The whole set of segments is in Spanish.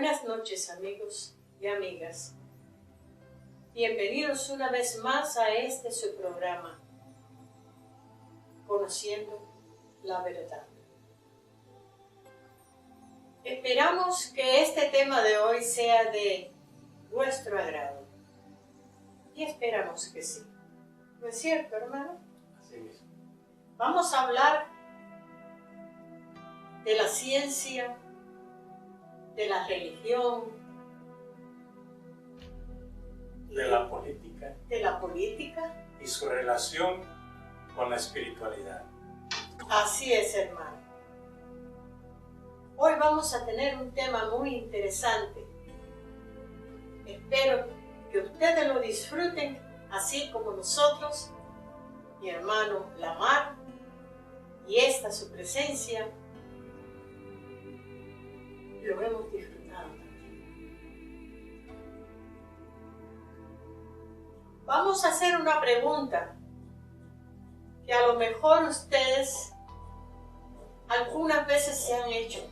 Buenas noches, amigos y amigas. Bienvenidos una vez más a su programa, Conociendo la Verdad. Esperamos que este tema de hoy sea de vuestro agrado. Y esperamos que sí. ¿No es cierto, hermano? Así mismo. Vamos a hablar de la ciencia, de la religión, De la política y su relación con la espiritualidad. Así es, hermano. Hoy vamos a tener un tema muy interesante. Espero que ustedes lo disfruten así como nosotros, mi hermano Lamar, y su presencia, lo hemos disfrutado también. Vamos a hacer una pregunta que a lo mejor ustedes algunas veces se han hecho,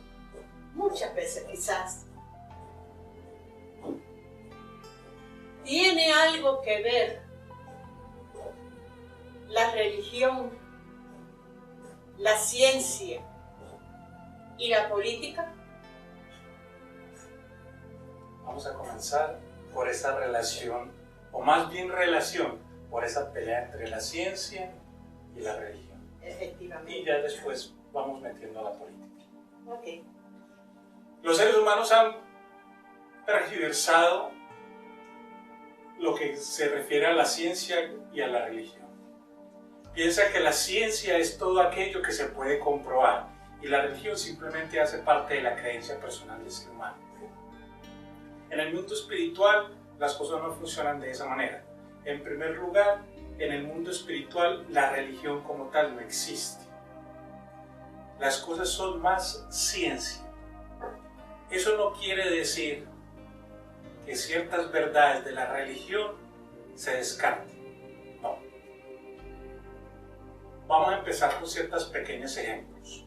muchas veces quizás. ¿Tiene algo que ver la religión, la ciencia y la política? Vamos a comenzar por esa relación, o más bien relación, por esa pelea entre la ciencia y la religión. Efectivamente. Y ya después vamos metiendo a la política. Ok. Los seres humanos han tergiversado lo que se refiere a la ciencia y a la religión. Piensa que la ciencia es todo aquello que se puede comprobar y la religión simplemente hace parte de la creencia personal del ser humano. En el mundo espiritual las cosas no funcionan de esa manera. En primer lugar, en el mundo espiritual la religión como tal no existe. Las cosas son más ciencia. Eso no quiere decir que ciertas verdades de la religión se descarten. No. Vamos a empezar con ciertos pequeños ejemplos.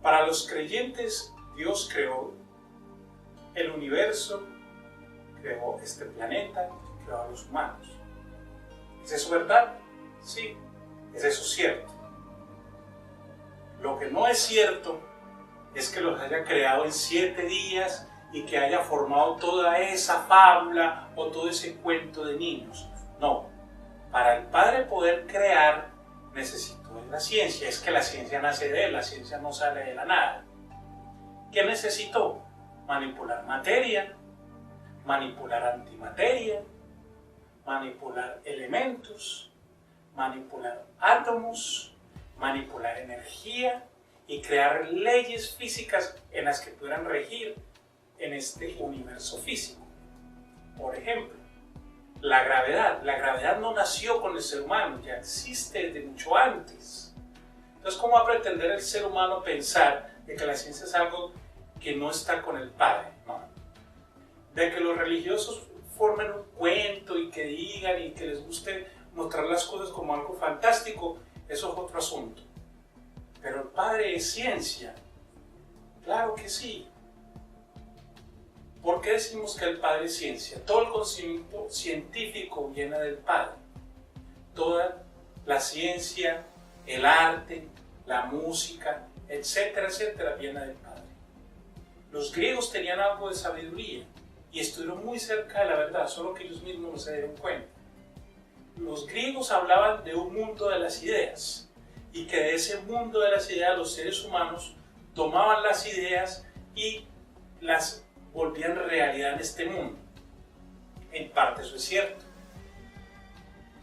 Para los creyentes, Dios creó el universo, creó este planeta, creó a los humanos. ¿Es eso verdad? Sí, es eso cierto. Lo que no es cierto es que los haya creado en 7 días y que haya formado toda esa fábula o todo ese cuento de niños. No, para el Padre poder crear necesitó de la ciencia. Es que la ciencia nace de él, la ciencia no sale de la nada. ¿Qué necesitó? Manipular materia, manipular antimateria, manipular elementos, manipular átomos, manipular energía y crear leyes físicas en las que pudieran regir en este universo físico. Por ejemplo, la gravedad. La gravedad no nació con el ser humano, ya existe desde mucho antes. Entonces, ¿cómo va a pretender el ser humano pensar de que la ciencia es algo que no está con el Padre? No. De que los religiosos formen un cuento y que digan y que les guste mostrar las cosas como algo fantástico, eso es otro asunto. Pero el Padre es ciencia. Claro que sí. ¿Por qué decimos que el Padre es ciencia? Todo el conocimiento científico viene del Padre. Toda la ciencia, el arte, la música, etcétera, etcétera, viene del Padre. Los griegos tenían algo de sabiduría y estuvieron muy cerca de la verdad, solo que ellos mismos no se dieron cuenta. Los griegos hablaban de un mundo de las ideas y que de ese mundo de las ideas los seres humanos tomaban las ideas y las volvían realidad en este mundo. En parte eso es cierto.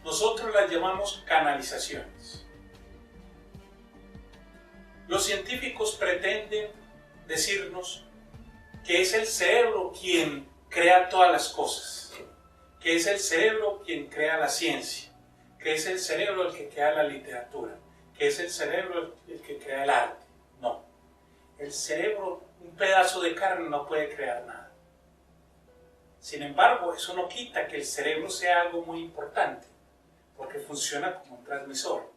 Nosotros las llamamos canalizaciones. Los científicos pretenden decirnos que es el cerebro quien crea todas las cosas, que es el cerebro quien crea la ciencia, que es el cerebro el que crea la literatura, que es el cerebro el que crea el arte. No, el cerebro, un pedazo de carne no puede crear nada. Sin embargo, eso no quita que el cerebro sea algo muy importante, porque funciona como un transmisor.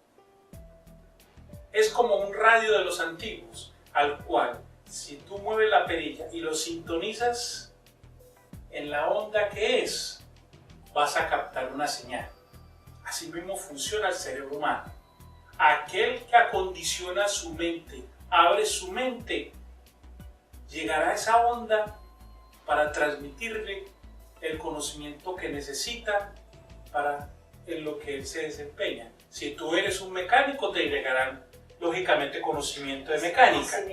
Es como un radio de los antiguos, al cual si tú mueves la perilla y lo sintonizas en la onda que es, vas a captar una señal. Así mismo funciona el cerebro humano. Aquel que acondiciona su mente, abre su mente, llegará a esa onda para transmitirle el conocimiento que necesita para en lo que él se desempeña. Si tú eres un mecánico, te llegarán lógicamente conocimiento de mecánica.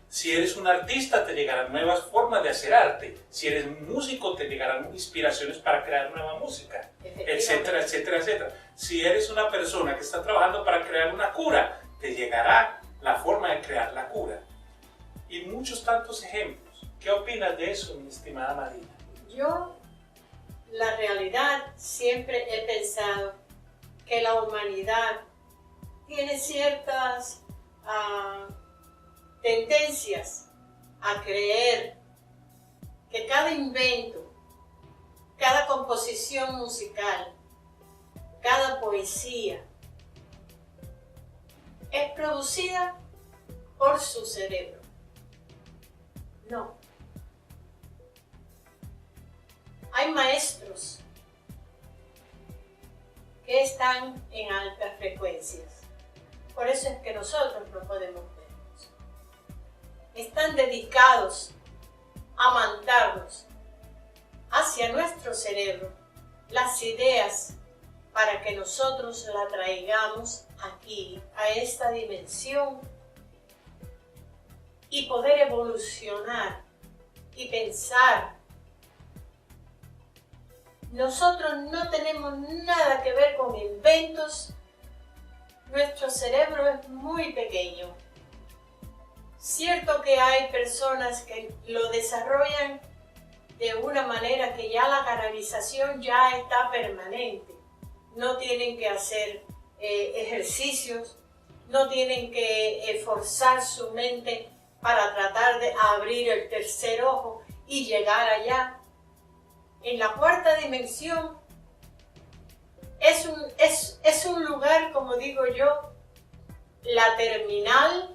Si eres un artista, te llegarán nuevas formas de hacer arte. Si eres un músico, te llegarán inspiraciones para crear nueva música, etcétera, etcétera, etcétera. Si eres una persona que está trabajando para crear una cura, te llegará la forma de crear la cura. Y muchos tantos ejemplos. ¿Qué opinas de eso, mi estimada Marina? Yo, la realidad, siempre he pensado que la humanidad tiene ciertas tendencias a creer que cada invento, cada composición musical, cada poesía es producida por su cerebro. No. Hay maestros que están en altas frecuencias. Por eso es que nosotros no podemos verlos. Están dedicados a mandarnos hacia nuestro cerebro las ideas para que nosotros la traigamos aquí, a esta dimensión, y poder evolucionar y pensar. Nosotros no tenemos nada que ver con inventos. Nuestro cerebro es muy pequeño. Cierto que hay personas que lo desarrollan de una manera que ya la canalización ya está permanente. No tienen que hacer ejercicios, no tienen que esforzar su mente para tratar de abrir el tercer ojo y llegar allá. En la cuarta dimensión es un lugar, como digo yo, la terminal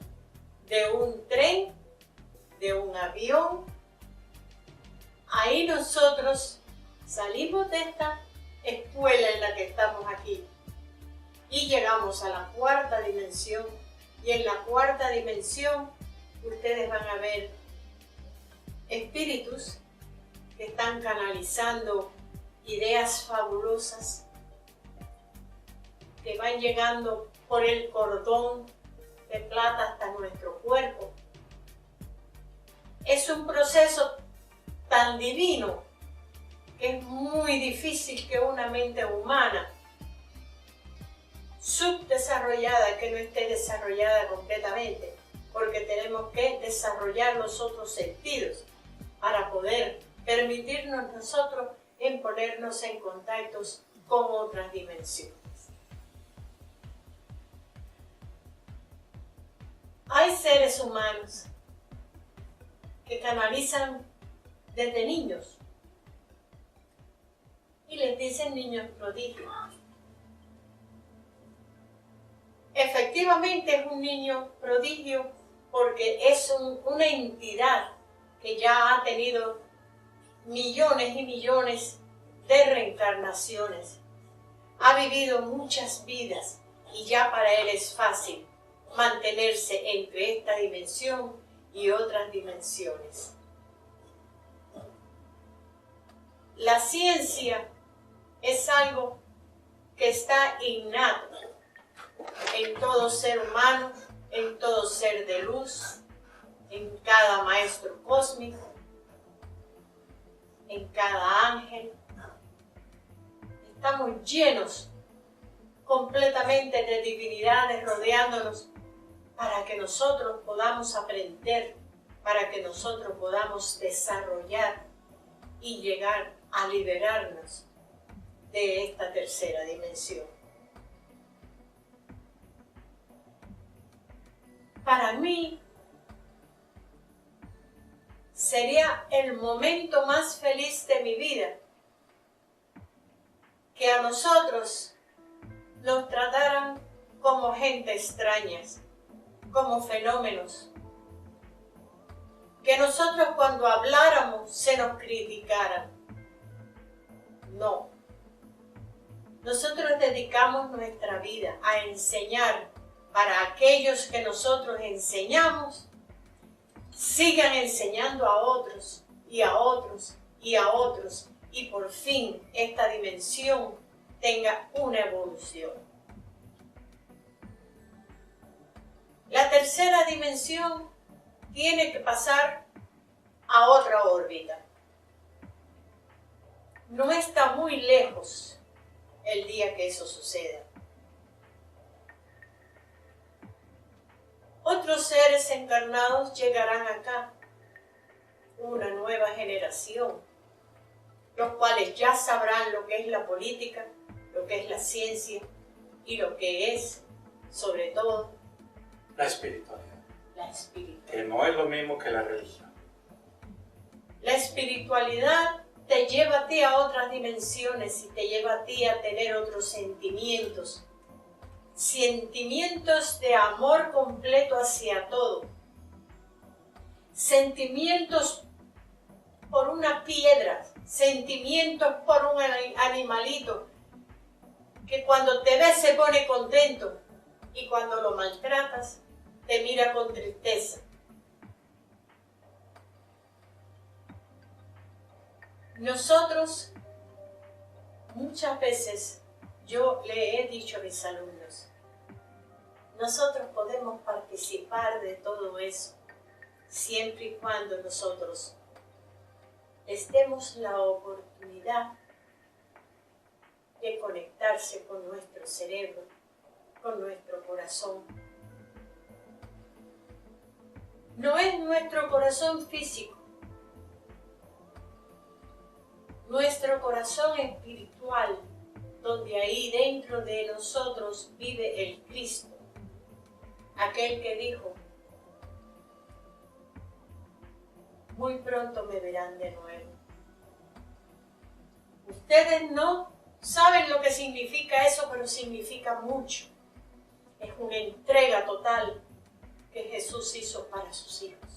de un tren, de un avión. Ahí nosotros salimos de esta escuela en la que estamos aquí y llegamos a la cuarta dimensión. Y en la cuarta dimensión ustedes van a ver espíritus que están canalizando ideas fabulosas que van llegando por el cordón de plata hasta nuestro cuerpo. Es un proceso tan divino que es muy difícil que una mente humana subdesarrollada, que no esté desarrollada completamente, porque tenemos que desarrollar los otros sentidos para poder permitirnos nosotros en ponernos en contactos con otras dimensiones. Hay seres humanos que canalizan desde niños y les dicen niños prodigios. Efectivamente es un niño prodigio porque es una entidad que ya ha tenido millones y millones de reencarnaciones. Ha vivido muchas vidas y ya para él es fácil mantenerse entre esta dimensión y otras dimensiones. La ciencia es algo que está innato en todo ser humano, en todo ser de luz, en cada maestro cósmico, en cada ángel. Estamos llenos completamente de divinidades rodeándonos para que nosotros podamos aprender, para que nosotros podamos desarrollar y llegar a liberarnos de esta tercera dimensión. Para mí, sería el momento más feliz de mi vida que a nosotros nos trataran como gente extrañas, como fenómenos, nosotros cuando habláramos se nos criticara. No. Nosotros dedicamos nuestra vida a enseñar para aquellos que nosotros enseñamos, sigan enseñando a otros y a otros y a otros, y por fin esta dimensión tenga una evolución. La tercera dimensión tiene que pasar a otra órbita. No está muy lejos el día que eso suceda. Otros seres encarnados llegarán acá, una nueva generación, los cuales ya sabrán lo que es la política, lo que es la ciencia y lo que es, sobre todo, la espiritualidad. La espiritualidad. Que no es lo mismo que la religión. La espiritualidad te lleva a ti a otras dimensiones y te lleva a ti a tener otros sentimientos. Sentimientos de amor completo hacia todo. Sentimientos por una piedra, sentimientos por un animalito que cuando te ve se pone contento y cuando lo maltratas te mira con tristeza. Nosotros, muchas veces, yo le he dicho a mis alumnos, nosotros podemos participar de todo eso, siempre y cuando nosotros les demos la oportunidad de conectarse con nuestro cerebro, con nuestro corazón. No es nuestro corazón físico, nuestro corazón espiritual, donde ahí dentro de nosotros vive el Cristo, aquel que dijo, muy pronto me verán de nuevo. Ustedes no saben lo que significa eso, pero significa mucho. Es una entrega total que Jesús hizo para sus hijos.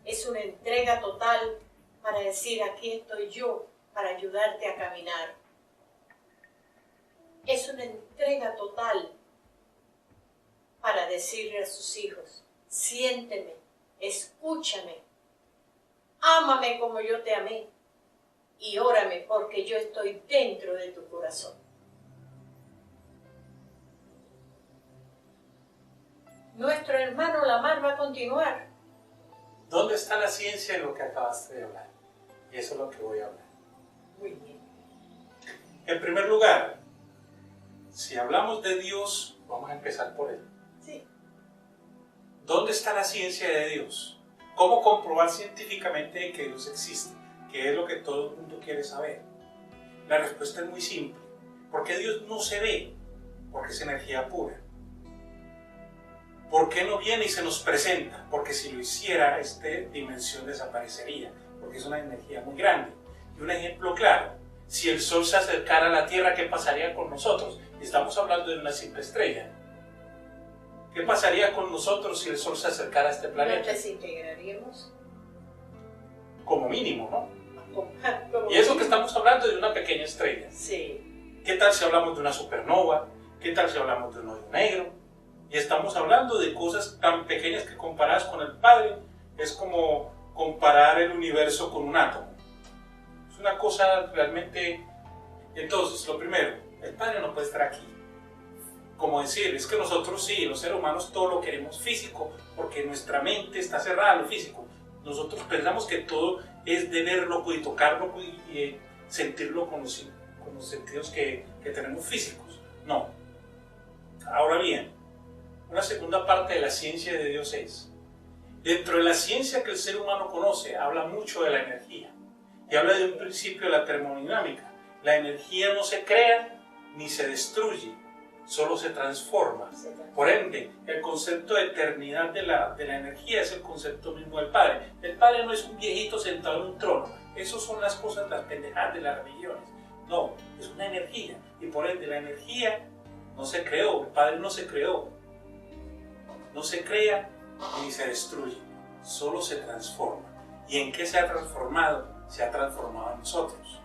Es una entrega total para decir, aquí estoy yo para ayudarte a caminar. Es una entrega total para decirle a sus hijos, siénteme, escúchame, ámame como yo te amé y órame porque yo estoy dentro de tu corazón. Nuestro hermano Lamar va a continuar. ¿Dónde está la ciencia en lo que acabaste de hablar? Y eso es lo que voy a hablar. Muy bien. En primer lugar, si hablamos de Dios, vamos a empezar por Él. Sí. ¿Dónde está la ciencia de Dios? ¿Cómo comprobar científicamente que Dios existe? Que es lo que todo el mundo quiere saber. La respuesta es muy simple. ¿Por qué Dios no se ve? Porque es energía pura. ¿Por qué no viene y se nos presenta? Porque si lo hiciera, esta dimensión desaparecería, porque es una energía muy grande. Y un ejemplo claro, si el Sol se acercara a la Tierra, ¿qué pasaría con nosotros? Estamos hablando de una simple estrella. ¿Qué pasaría con nosotros si el Sol se acercara a este planeta? ¿Nos desintegraríamos? Como mínimo, ¿no? Como Y eso que estamos hablando de una pequeña estrella. Sí. ¿Qué tal si hablamos de una supernova? ¿Qué tal si hablamos de un hoyo negro? Y estamos hablando de cosas tan pequeñas que comparadas con el Padre es como comparar el universo con un átomo. Es una cosa realmente... Entonces, lo primero, el Padre no puede estar aquí. Como decir, es que nosotros sí, los seres humanos todo lo queremos físico, porque nuestra mente está cerrada a lo físico. Nosotros pensamos que todo es de verlo y tocarlo y sentirlo con los sentidos que tenemos físicos. No. Ahora bien, una segunda parte de la ciencia de Dios es, dentro de la ciencia que el ser humano conoce, habla mucho de la energía y habla de un principio de la termodinámica. La energía no se crea ni se destruye, solo se transforma. Por ende, el concepto de eternidad de la energía es el concepto mismo del Padre. El Padre no es un viejito sentado en un trono. Esas son las cosas, las pendejadas de las religiones. No, es una energía. Y por ende, la energía no se creó, el Padre no se creó. No se crea ni se destruye. solo se transforma. ¿Y en qué se ha transformado? Se ha transformado en nosotros.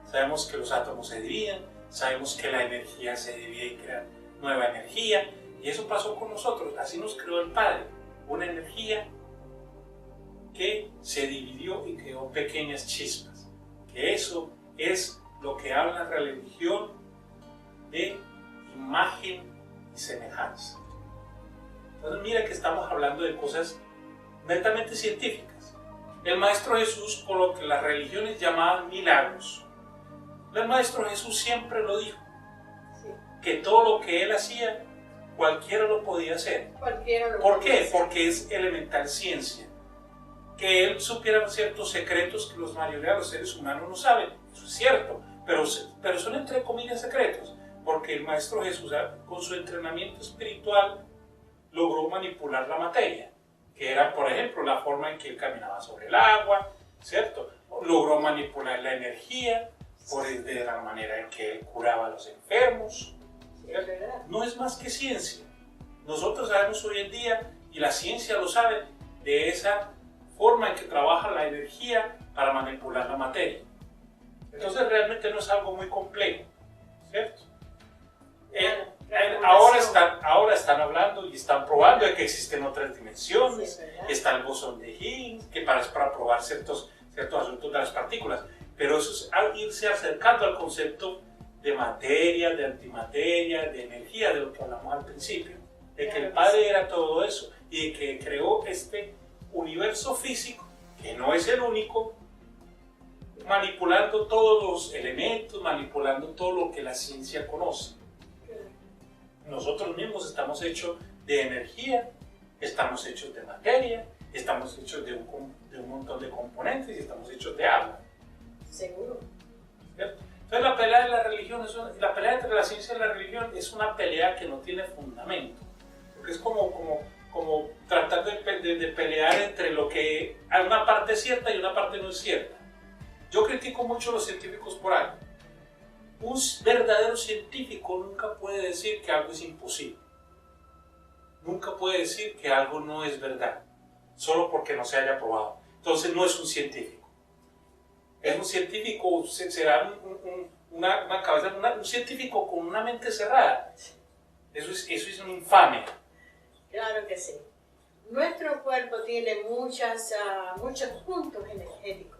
Sabemos que los átomos se dividen, sabemos que la energía se divide y crea nueva energía, y eso pasó con nosotros. Así nos creó el Padre, una energía que se dividió y creó pequeñas chispas. Que eso es lo que habla la religión de imagen y semejanza. Entonces mira que estamos hablando de cosas netamente científicas. El Maestro Jesús, con lo que las religiones llamaban milagros, el Maestro Jesús siempre lo dijo, Sí. que todo lo que Él hacía, cualquiera lo podía hacer. Cualquiera lo ¿Por puede qué? hacer. Porque es elemental ciencia. Que Él supiera ciertos secretos que los mayoría de los seres humanos no saben, eso es cierto, pero son entre comillas secretos, porque el Maestro Jesús, con su entrenamiento espiritual, logró manipular la materia, que era, por ejemplo, la forma en que Él caminaba sobre el agua, ¿cierto? Logró manipular la energía, de la manera en que Él curaba a los enfermos. Sí, es verdad. No es más que ciencia. Nosotros sabemos hoy en día, y la ciencia lo sabe, de esa forma en que trabaja la energía para manipular la materia. Entonces realmente no es algo muy complejo, ¿cierto? Ahora están hablando y están probando de que existen otras dimensiones. Sí, ¿verdad? Está el bosón de Higgs, que es para probar ciertos asuntos de las partículas. Pero eso es irse acercando al concepto de materia, de antimateria, de energía, de lo que hablamos al principio. De que el Padre era todo eso y de que creó este universo físico, que no es el único, manipulando todos los elementos, manipulando todo lo que la ciencia conoce. Nosotros mismos estamos hechos de energía, estamos hechos de materia, estamos hechos de un montón de componentes y estamos hechos de agua. Seguro. ¿Cierto? Entonces la pelea de la religión, la pelea entre la ciencia y la religión es una pelea que no tiene fundamento, porque es como tratar de pelear entre lo que hay una parte cierta y una parte no es cierta. Yo critico mucho a los científicos por algo. Un verdadero científico nunca puede decir que algo es imposible. Nunca puede decir que algo no es verdad, solo porque no se haya probado. Entonces no es un científico. Es un científico, será una cabeza, un científico con una mente cerrada. Eso es un infame. Claro que sí. Nuestro cuerpo tiene muchos puntos energéticos.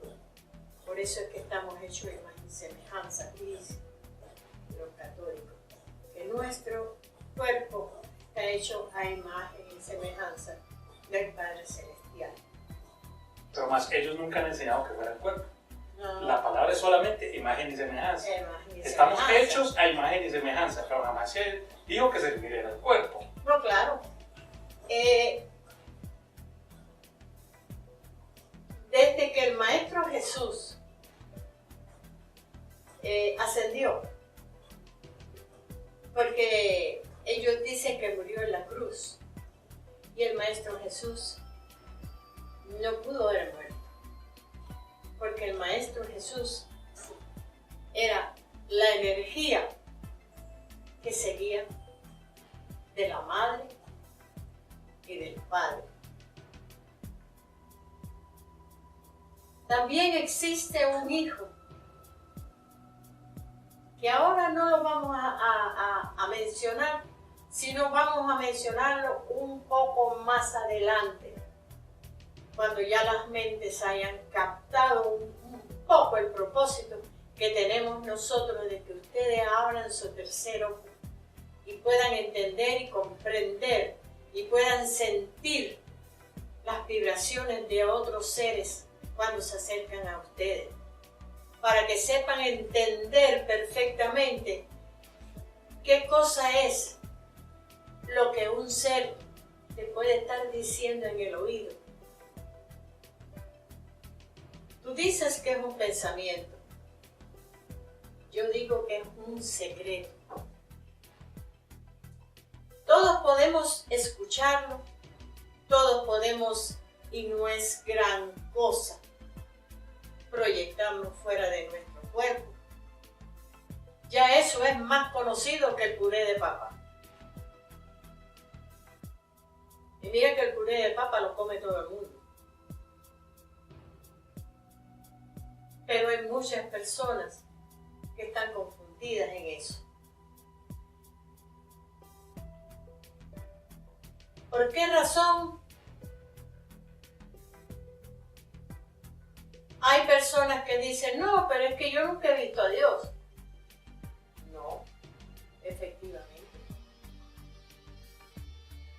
Por eso es que estamos hechos de imagen y semejanza, dicen los católicos. Que nuestro cuerpo está hecho a imagen y semejanza del Padre Celestial. Pero más, ellos nunca han enseñado que fuera el cuerpo. No, La palabra es solamente imagen y semejanza. imagen y Estamos semejanza. hechos a imagen y semejanza, pero jamás se dijo que se refiriera al cuerpo. No, claro. Desde que el Maestro Jesús ascendió, porque ellos dicen que murió en la cruz y el Maestro Jesús no pudo haber muerto, porque el Maestro Jesús era la energía que seguía de la Madre y del Padre. También existe un Hijo, que ahora no lo vamos a mencionar, sino vamos a mencionarlo un poco más adelante, cuando ya las mentes hayan captado un poco el propósito que tenemos nosotros de que ustedes abran su tercer ojo y puedan entender y comprender y puedan sentir las vibraciones de otros seres cuando se acercan a ustedes, para que sepan entender perfectamente qué cosa es lo que un ser te puede estar diciendo en el oído. Tú dices que es un pensamiento, yo digo que es un secreto. Todos podemos escucharlo, todos podemos, y no es gran cosa, proyectarlo fuera de nuestro cuerpo. Ya eso es más conocido que el puré de papa. Y mira que el puré de papa lo come todo el mundo. muchas personas que están confundidas en eso. ¿Por qué razón hay personas que dicen, no, pero es que yo nunca he visto a Dios? No, efectivamente.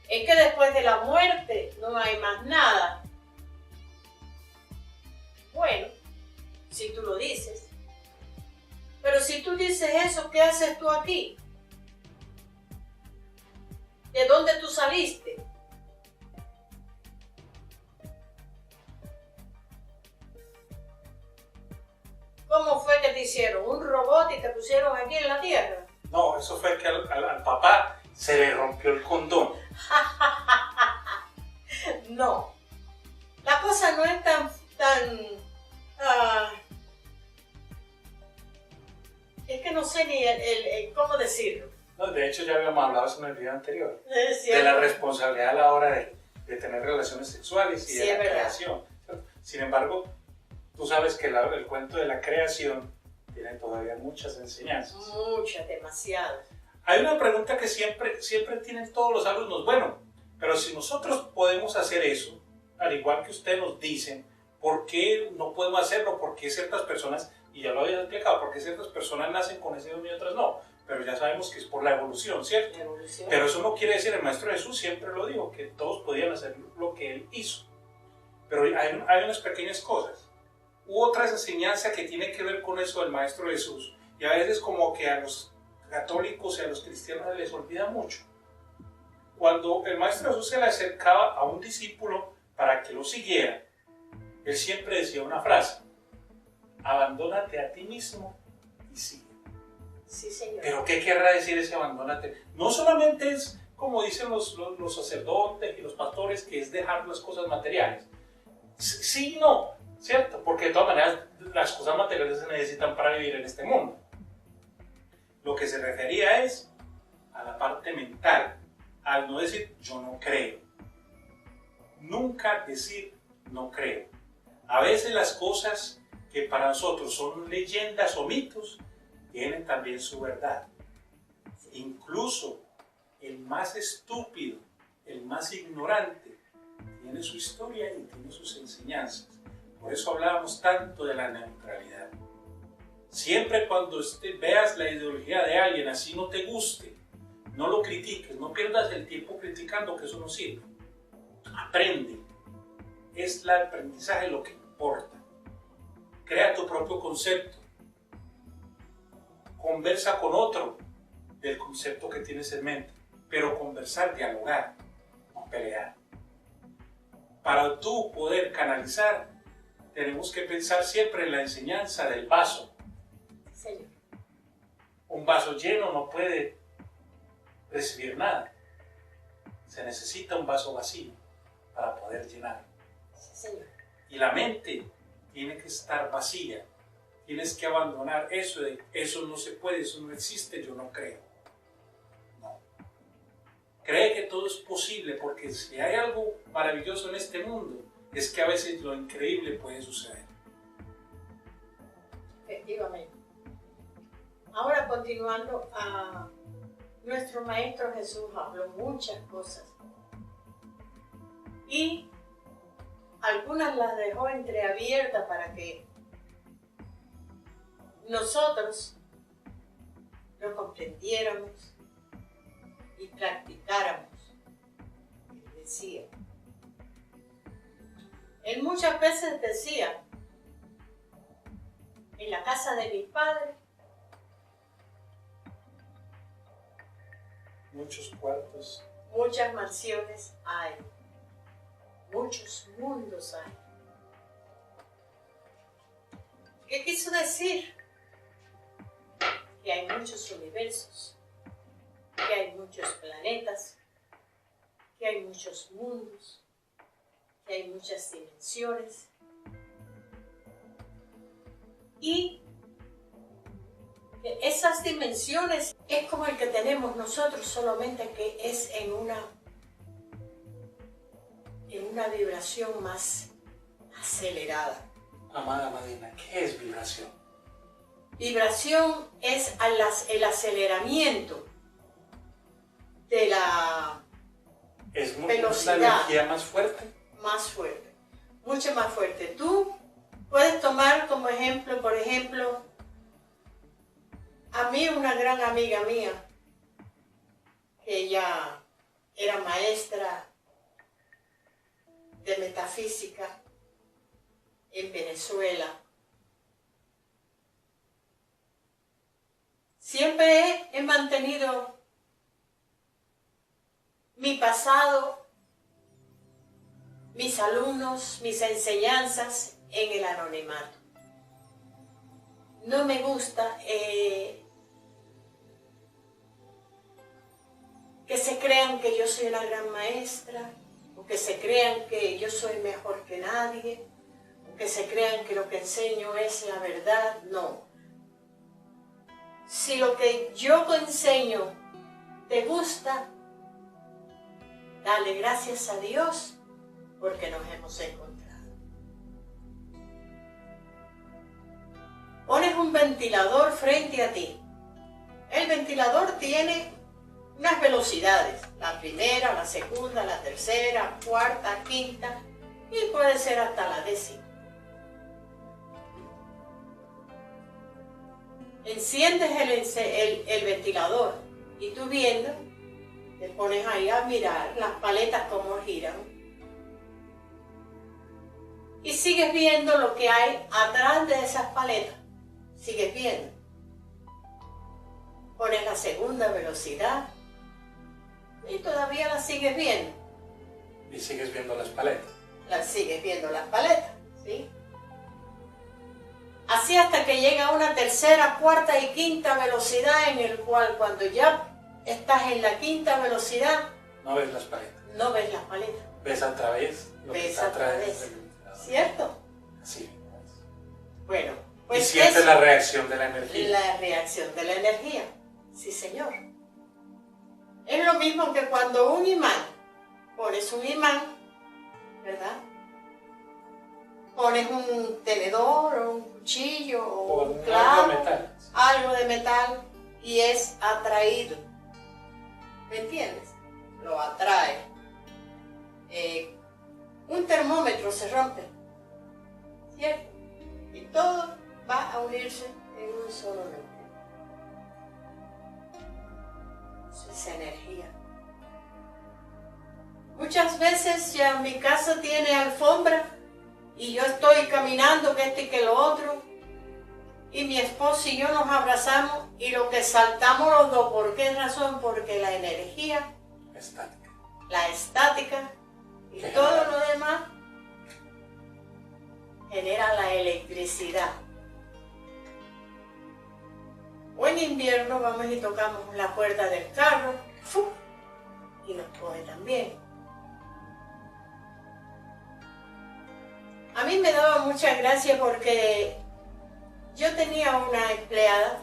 Es que después de la muerte no hay más nada. Bueno, si tú lo dices. Pero si tú dices eso, ¿qué haces tú aquí? ¿De dónde tú saliste? ¿Cómo fue que te hicieron? ¿Un robot y te pusieron aquí en la Tierra? No, eso fue que al papá se le rompió el condón. No. La cosa no es tan es que no sé ni cómo decirlo. No, de hecho, ya habíamos hablado eso en el video anterior. Es De la responsabilidad a la hora de tener relaciones sexuales y Sí, de es la verdad. creación. Sin embargo, tú sabes que el cuento de la creación tiene todavía muchas enseñanzas. Muchas, demasiadas. Hay una pregunta que siempre tienen todos los alumnos. Bueno, pero si nosotros podemos hacer eso, al igual que ustedes nos dicen, ¿por qué no podemos hacerlo? ¿Por qué ciertas personas, y ya lo había explicado, por qué ciertas personas nacen con ese don y otras no? Pero ya sabemos que es por la evolución, ¿cierto? La evolución. Pero eso no quiere decir, el Maestro Jesús siempre lo dijo, que todos podían hacer lo que Él hizo. Pero hay unas pequeñas cosas. Hubo otra enseñanza que tiene que ver con eso del Maestro Jesús. Y a veces como que a los católicos y a los cristianos les olvida mucho. Cuando el Maestro Jesús se le acercaba a un discípulo para que lo siguiera, Él siempre decía una frase: abandónate a ti mismo y sigue. Sí, señor. ¿Pero qué querrá decir ese abandónate? No solamente es, como dicen los sacerdotes y los pastores, que es dejar las cosas materiales. Sí y no, ¿cierto? Porque de todas maneras las cosas materiales se necesitan para vivir en este mundo. Lo que se refería es a la parte mental, al no decir yo no creo. Nunca decir no creo. A veces las cosas que para nosotros son leyendas o mitos tienen también su verdad. Incluso el más estúpido, el más ignorante, tiene su historia y tiene sus enseñanzas. Por eso hablábamos tanto de la neutralidad. Siempre cuando veas la ideología de alguien, así no te guste, no lo critiques, no pierdas el tiempo criticando, que eso no sirve. Aprende. Es el aprendizaje lo que importa. Crea tu propio concepto. Conversa con otro del concepto que tienes en mente, pero conversar, dialogar, no pelear. Para tú poder canalizar, tenemos que pensar siempre en la enseñanza del vaso. Señor. Un vaso lleno no puede recibir nada. Se necesita un vaso vacío para poder llenar. Sí, señor. Y la mente tiene que estar vacía. Tienes que abandonar eso de eso no se puede, eso no existe, yo no creo. No. Cree que todo es posible, porque si hay algo maravilloso en este mundo, es que a veces lo increíble puede suceder. Efectivamente. Ahora, continuando, nuestro Maestro Jesús habló muchas cosas y algunas las dejó entreabiertas para que nosotros lo comprendiéramos y practicáramos. Él decía, él muchas veces decía, en la casa de mi padre Muchos cuartos. muchas mansiones hay, muchos mundos hay. ¿Qué quiso decir? Que hay muchos universos, que hay muchos planetas, que hay muchos mundos, que hay muchas dimensiones. Y que esas dimensiones es como el que tenemos nosotros, solamente que es en una vibración más acelerada. Amada Madina, ¿qué es vibración? Vibración es el aceleramiento de la velocidad. ¿Es una energía más fuerte? Más fuerte, mucho más fuerte. Tú puedes tomar como ejemplo, por ejemplo, a mí una gran amiga mía, que ella era maestra de metafísica en Venezuela. Siempre he mantenido mi pasado, mis alumnos, mis enseñanzas en el anonimato. No me gusta que se crean que yo soy una gran maestra, o que se crean que yo soy mejor que nadie, o que se crean que lo que enseño es la verdad. No. Si lo que yo enseño te gusta, dale gracias a Dios porque nos hemos encontrado. Pones un ventilador frente a ti. El ventilador tiene unas velocidades, la primera, la segunda, la tercera, cuarta, quinta y puede ser hasta la 10ª. Enciendes el ventilador y tú viendo, te pones ahí a mirar las paletas cómo giran y sigues viendo lo que hay atrás de esas paletas, sigues viendo. Pones la segunda velocidad y todavía la sigues viendo. Y sigues viendo las paletas. Sigues viendo las paletas, ¿sí? Así hasta que llega a una tercera, cuarta y quinta velocidad en el cual cuando ya estás en la quinta velocidad, no ves las paletas. No ves las paletas. Ves a través lo que está a través del ventilador. ¿Cierto? Así. Bueno, pues y sientes la reacción de la energía. La reacción de la energía, sí señor. Es lo mismo que cuando un imán, pones un imán, ¿verdad? Pones un tenedor o un cuchillo o un clavo, algo de metal y es atraído. ¿Me entiendes? Lo atrae. Un termómetro se rompe, ¿cierto? Y todo va a unirse en un solo núcleo. Eso es energía. Muchas veces ya mi casa tiene alfombra y yo estoy caminando que esto y que lo otro y mi esposo y yo nos abrazamos y lo que saltamos los dos, ¿por qué razón? Porque la energía, la estática y todo lo demás genera la electricidad. O en invierno vamos y tocamos la puerta del carro y nos coge también. A mí me daba mucha gracia porque yo tenía una empleada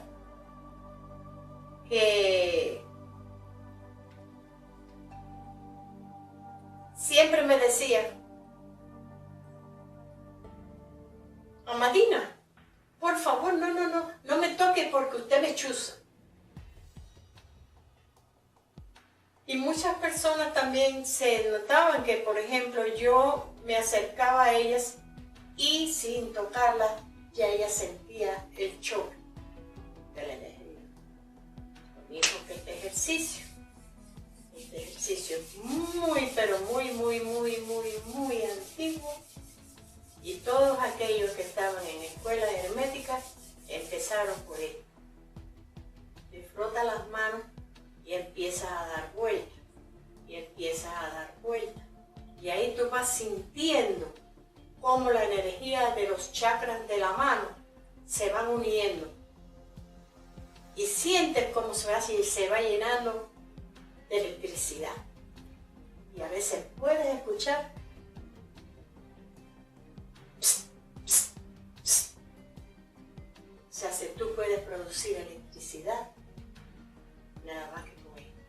que siempre me decía: Amadina, por favor, no me toque porque usted me chuza. Y muchas personas también se notaban que, por ejemplo, yo me acercaba a ellas y sin tocarlas ya ella sentía el choque de la energía. Lo mismo que este ejercicio. Este ejercicio es muy, pero muy antiguo. Y todos aquellos que estaban en escuelas herméticas empezaron por él. Te frota las manos y empiezas a dar vueltas. Y empiezas a dar vueltas. Y ahí tú vas sintiendo cómo la energía de los chakras de la mano se van uniendo. Y sientes cómo se va llenando de electricidad. Y a veces puedes escuchar o sea, si tú puedes producir electricidad, nada más que con esto.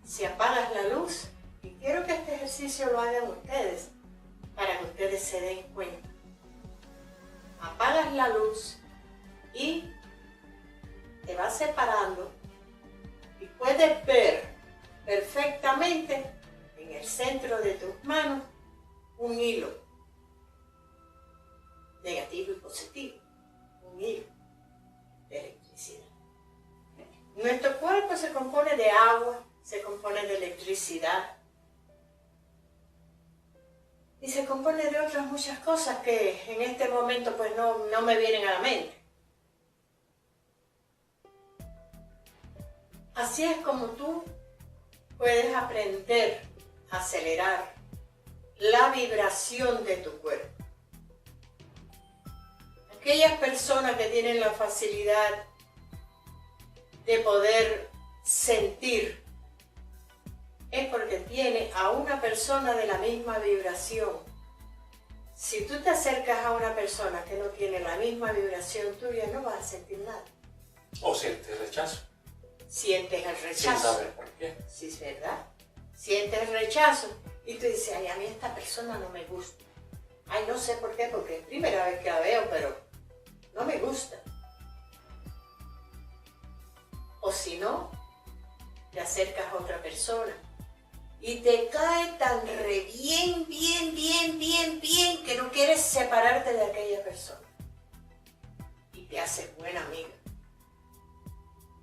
Si apagas la luz, y quiero que este ejercicio lo hagan ustedes, para que ustedes se den cuenta. Apagas la luz y te va separando y puedes ver perfectamente en el centro de tus manos un hilo negativo y positivo, un hilo de electricidad. Nuestro cuerpo se compone de agua, se compone de electricidad y se compone de otras muchas cosas que en este momento pues no me vienen a la mente. Así es como tú puedes aprender a acelerar la vibración de tu cuerpo. Aquellas personas que tienen la facilidad de poder sentir es porque tiene a una persona de la misma vibración. Si tú te acercas a una persona que no tiene la misma vibración tuya, no vas a sentir nada. O sientes rechazo. Sientes el rechazo. Sin saber por qué. Sí, es verdad. Sientes el rechazo y tú dices, ay, a mí esta persona no me gusta. Ay, no sé por qué, porque es primera vez que la veo, pero no me gusta. O si no, te acercas a otra persona y te cae tan bien, que no quieres separarte de aquella persona. Y te haces buena amiga.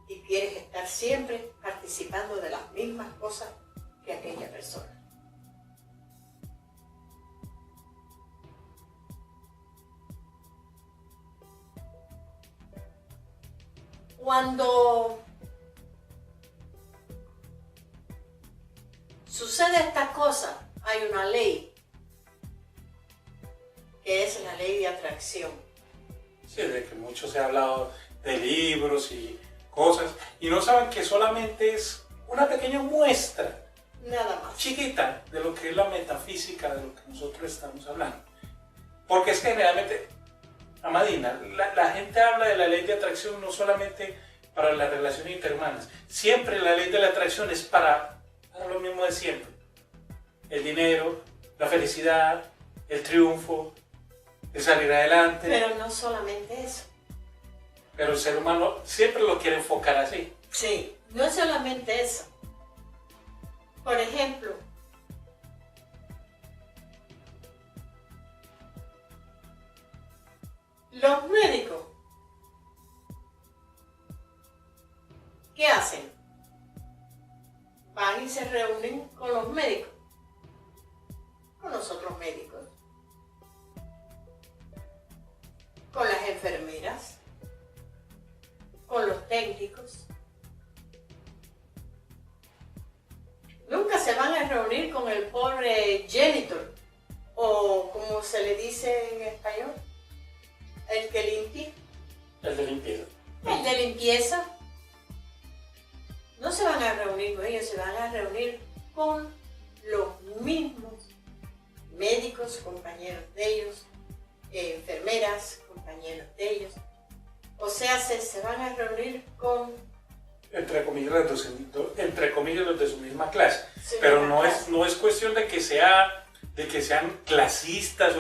Y quieres estar siempre participando de las mismas cosas que aquella persona. Cuando sucede esta cosa, hay una ley, que es la ley de atracción. Sí, de que mucho se ha hablado de libros y cosas, y no saben que solamente es una pequeña muestra, Nada más. chiquita, de lo que es la metafísica de lo que nosotros estamos hablando. Porque es que generalmente, Amadina, la gente habla de la ley de atracción no solamente para las relaciones interhumanas, siempre la ley de la atracción es para lo mismo de siempre. El dinero, la felicidad, el triunfo, el salir adelante. Pero no solamente eso. Pero el ser humano siempre lo quiere enfocar así. Sí, no es solamente eso. Por ejemplo, los médicos, ¿qué hacen? Van y se reúnen con los médicos, con los otros médicos, con las enfermeras, con los técnicos. Nunca se van a reunir con el pobre janitor, o como se le dice en español, el que limpia. El de limpieza. El de limpieza. No se van a reunir con ellos, se van a reunir con los mismos médicos, compañeros de ellos, enfermeras, compañeros de ellos. O sea, se van a reunir con... Entre comillas, los de su misma clase. Sí, pero no es cuestión de que sean clasistas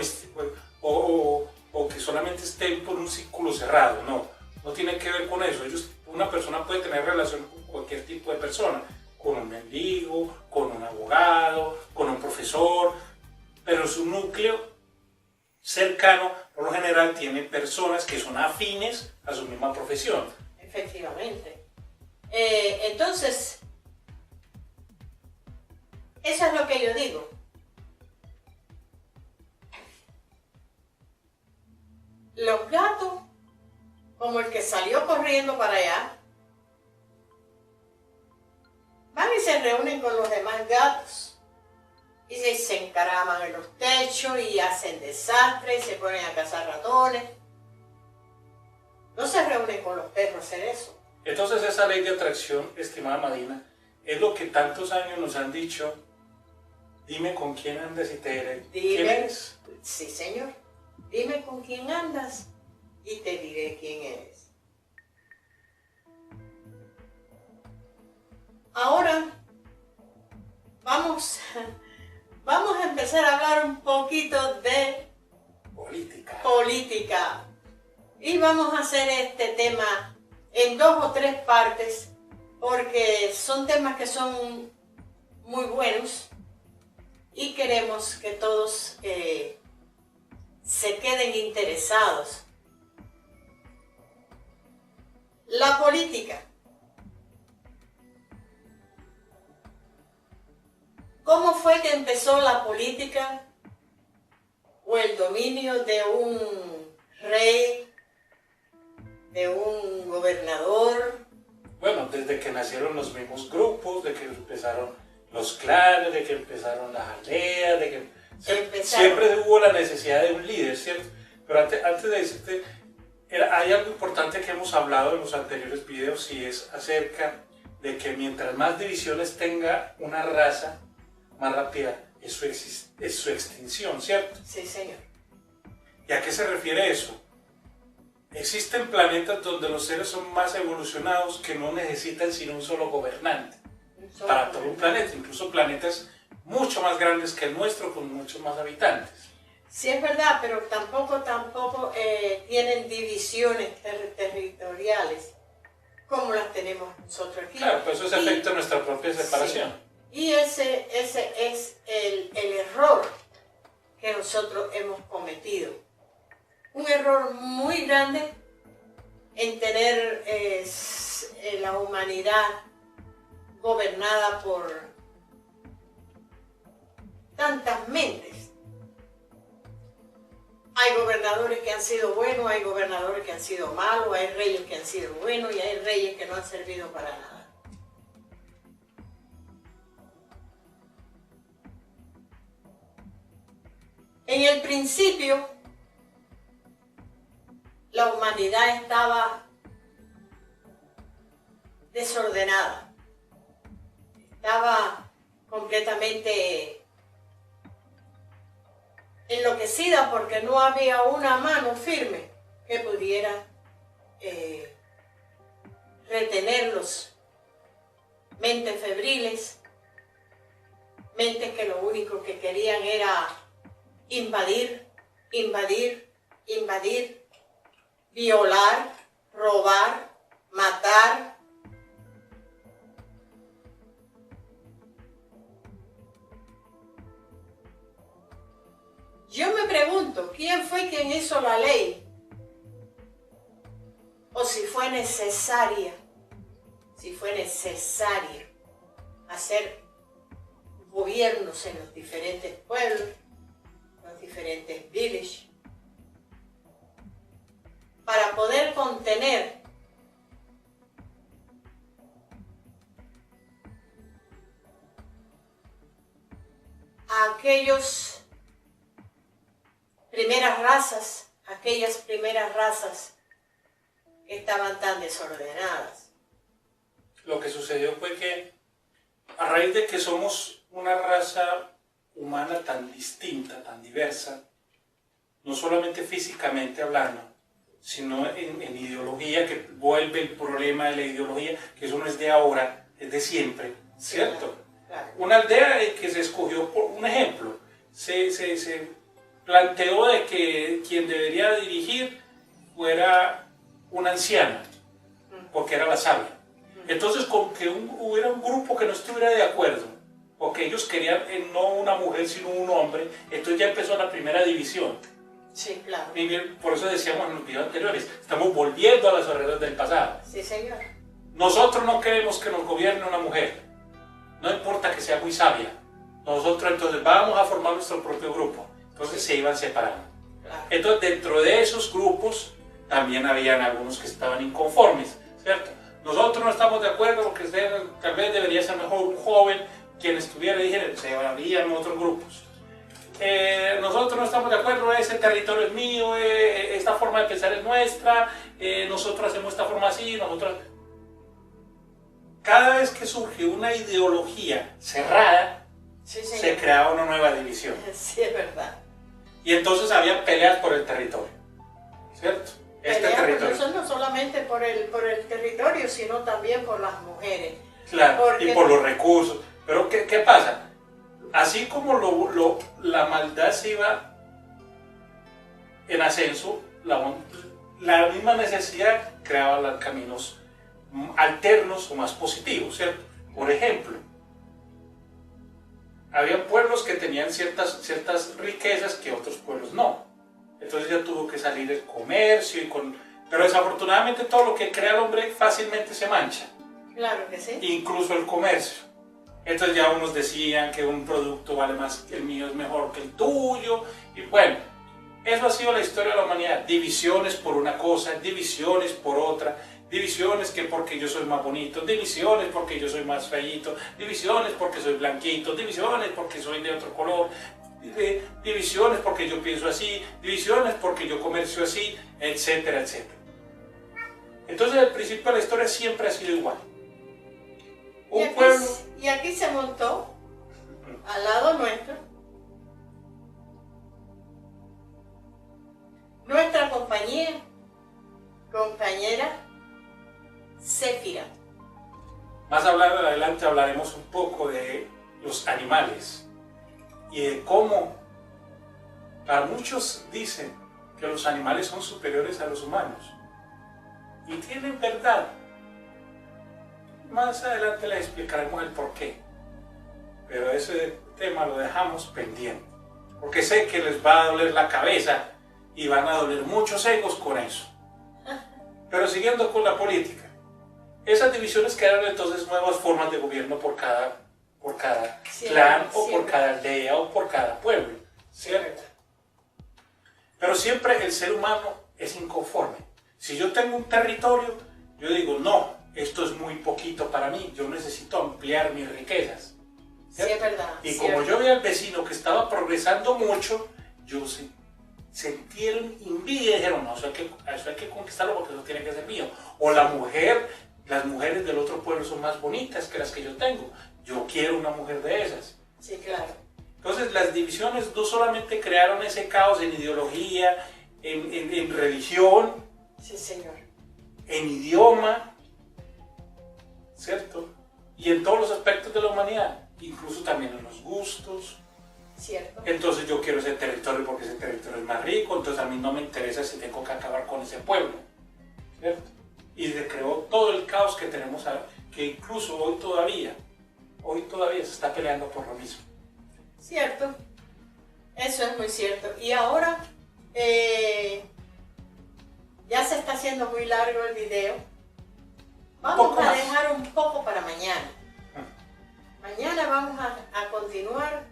o que solamente estén por un círculo cerrado. No tiene que ver con eso. Una persona puede tener relación con cualquier tipo de persona, con un mendigo, con un abogado, con un profesor, pero su núcleo cercano, por lo general, tiene personas que son afines a su misma profesión. Efectivamente. Entonces, eso es lo que yo digo. Los gatos, como el que salió corriendo para allá, van y se reúnen con los demás gatos y se encaraman en los techos y hacen desastres y se ponen a cazar ratones. No se reúnen con los perros a hacer eso. Entonces esa ley de atracción, estimada Madina, es lo que tantos años nos han dicho: dime con quién andas y te diré quién eres. Sí, señor. Dime con quién andas y te diré quién eres. Ahora vamos a empezar a hablar un poquito de política. Y vamos a hacer este tema en 2 o 3 partes, porque son temas que son muy buenos y queremos que todos se queden interesados. La política. ¿Cómo fue que empezó la política o el dominio de un rey, de un gobernador? Bueno, desde que nacieron los mismos grupos, de que empezaron los clanes, de que empezaron las aldeas, de que siempre hubo la necesidad de un líder, ¿cierto? Pero antes de decirte, hay algo importante que hemos hablado en los anteriores videos y es acerca de que mientras más divisiones tenga una raza, más rápida es su extinción, ¿cierto? Sí, señor. ¿Y a qué se refiere eso? Existen planetas donde los seres son más evolucionados que no necesitan sino un solo gobernante para todo un planeta, incluso planetas mucho más grandes que el nuestro con muchos más habitantes. Sí, es verdad, pero tampoco tienen divisiones territoriales como las tenemos nosotros aquí. Claro, pues eso es efecto de nuestra propia separación. Sí. Y ese es el error que nosotros hemos cometido. Un error muy grande en tener la humanidad gobernada por tantas mentes. Hay gobernadores que han sido buenos, hay gobernadores que han sido malos, hay reyes que han sido buenos y hay reyes que no han servido para nada. En el principio, la humanidad estaba desordenada, estaba completamente enloquecida porque no había una mano firme que pudiera retenerlos. Mentes febriles, mentes que lo único que querían era invadir, violar, robar, matar. Yo me pregunto, ¿quién fue quien hizo la ley? O si fue necesaria hacer gobiernos en los diferentes pueblos, los diferentes villages, para poder contener a aquellas primeras razas que estaban tan desordenadas. Lo que sucedió fue que a raíz de que somos una raza humana tan distinta, tan diversa, no solamente físicamente hablando, sino en ideología, que vuelve el problema de la ideología, que eso no es de ahora, es de siempre, ¿cierto? Claro. Una aldea que se escogió, por un ejemplo, se planteó de que quien debería dirigir fuera una anciana, porque era la sabia. Entonces, con que hubiera un grupo que no estuviera de acuerdo, porque ellos querían no una mujer sino un hombre, entonces ya empezó la primera división. Sí, claro. Y por eso decíamos en los videos anteriores, estamos volviendo a las barreras del pasado. Sí, señor. Nosotros no queremos que nos gobierne una mujer, no importa que sea muy sabia. Nosotros entonces vamos a formar nuestro propio grupo. Entonces se iban separando. Claro. Entonces dentro de esos grupos también habían algunos que estaban inconformes, ¿cierto? Nosotros no estamos de acuerdo porque tal vez debería ser mejor un joven quien estuviera y dijera, se abrían otros grupos. Nosotros no estamos de acuerdo, ese territorio es mío, esta forma de pensar es nuestra, nosotros hacemos esta forma así, nosotros... Cada vez que surge una ideología cerrada, Sí, se creaba una nueva división. Sí, es verdad. Y entonces había peleas por el territorio, ¿cierto? No solamente por el territorio, sino también por las mujeres. Claro, porque... y por los recursos. Pero ¿qué pasa? Así como la maldad se iba en ascenso, la misma necesidad creaba los caminos alternos o más positivos, ¿cierto? Por ejemplo, había pueblos que tenían ciertas riquezas que otros pueblos no. Entonces ya tuvo que salir el comercio, pero desafortunadamente todo lo que crea el hombre fácilmente se mancha. Claro que sí. Incluso el comercio. Entonces ya unos decían que un producto vale más que el mío, es mejor que el tuyo. Y bueno, eso ha sido la historia de la humanidad. Divisiones por una cosa, divisiones por otra. Divisiones que porque yo soy más bonito, divisiones porque yo soy más feíto, divisiones porque soy blanquito, divisiones porque soy de otro color, divisiones porque yo pienso así, divisiones porque yo comercio así, etcétera, etcétera. Entonces el principio de la historia siempre ha sido igual. Y aquí se montó, al lado nuestro, nuestra compañera, Séfira. Más adelante hablaremos un poco de los animales y de cómo para muchos dicen que los animales son superiores a los humanos y tienen verdad. Más adelante les explicaremos el porqué, pero ese tema lo dejamos pendiente porque sé que les va a doler la cabeza y van a doler muchos egos con eso. Pero siguiendo con la política, esas divisiones crearon entonces nuevas formas de gobierno por cada clan o por cada aldea o por cada pueblo, ¿cierto? Pero siempre el ser humano es inconforme. Si yo tengo un territorio, yo digo, no, esto es muy poquito para mí, yo necesito ampliar mis riquezas, ¿cierto? Sí, es verdad. Y como yo veía al vecino que estaba progresando mucho, yo sentieron envidia y dijeron, no, eso hay que conquistarlo porque eso tiene que ser mío. O las mujeres del otro pueblo son más bonitas que las que yo tengo, yo quiero una mujer de esas. Sí, claro. Entonces las divisiones no solamente crearon ese caos en ideología, en religión, sí, señor, en idioma, ¿cierto? Y en todos los aspectos de la humanidad, incluso también en los gustos. Cierto. Entonces yo quiero ese territorio porque ese territorio es más rico, entonces a mí no me interesa si tengo que acabar con ese pueblo, ¿cierto? Y se creó todo el caos que tenemos ahora, que incluso hoy todavía se está peleando por lo mismo. Cierto, eso es muy cierto. Y ahora ya se está haciendo muy largo el video. Vamos a dejar un poco para mañana. Mañana vamos a continuar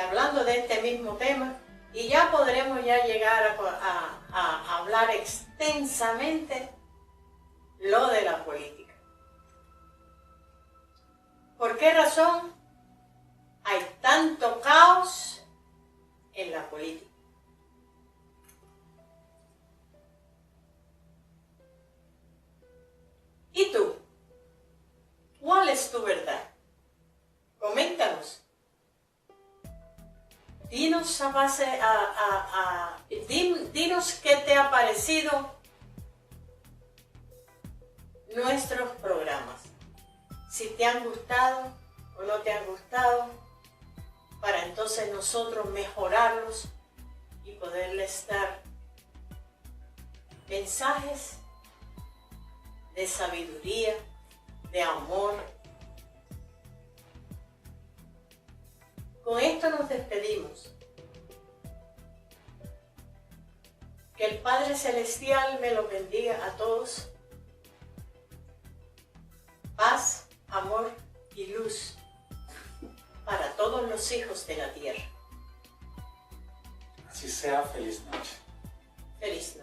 hablando de este mismo tema y ya podremos llegar a hablar extensamente lo de la política. ¿Por qué razón hay tanto caos en la política? ¿Y tú? ¿Cuál es tu verdad? Coméntanos. Dinos dinos qué te ha parecido nuestros programas. Si te han gustado o no te han gustado, para entonces nosotros mejorarlos y poderles dar mensajes de sabiduría, de amor. Con esto nos despedimos. Que el Padre Celestial me los bendiga a todos. Paz, amor y luz para todos los hijos de la tierra. Así sea, feliz noche. Feliz noche.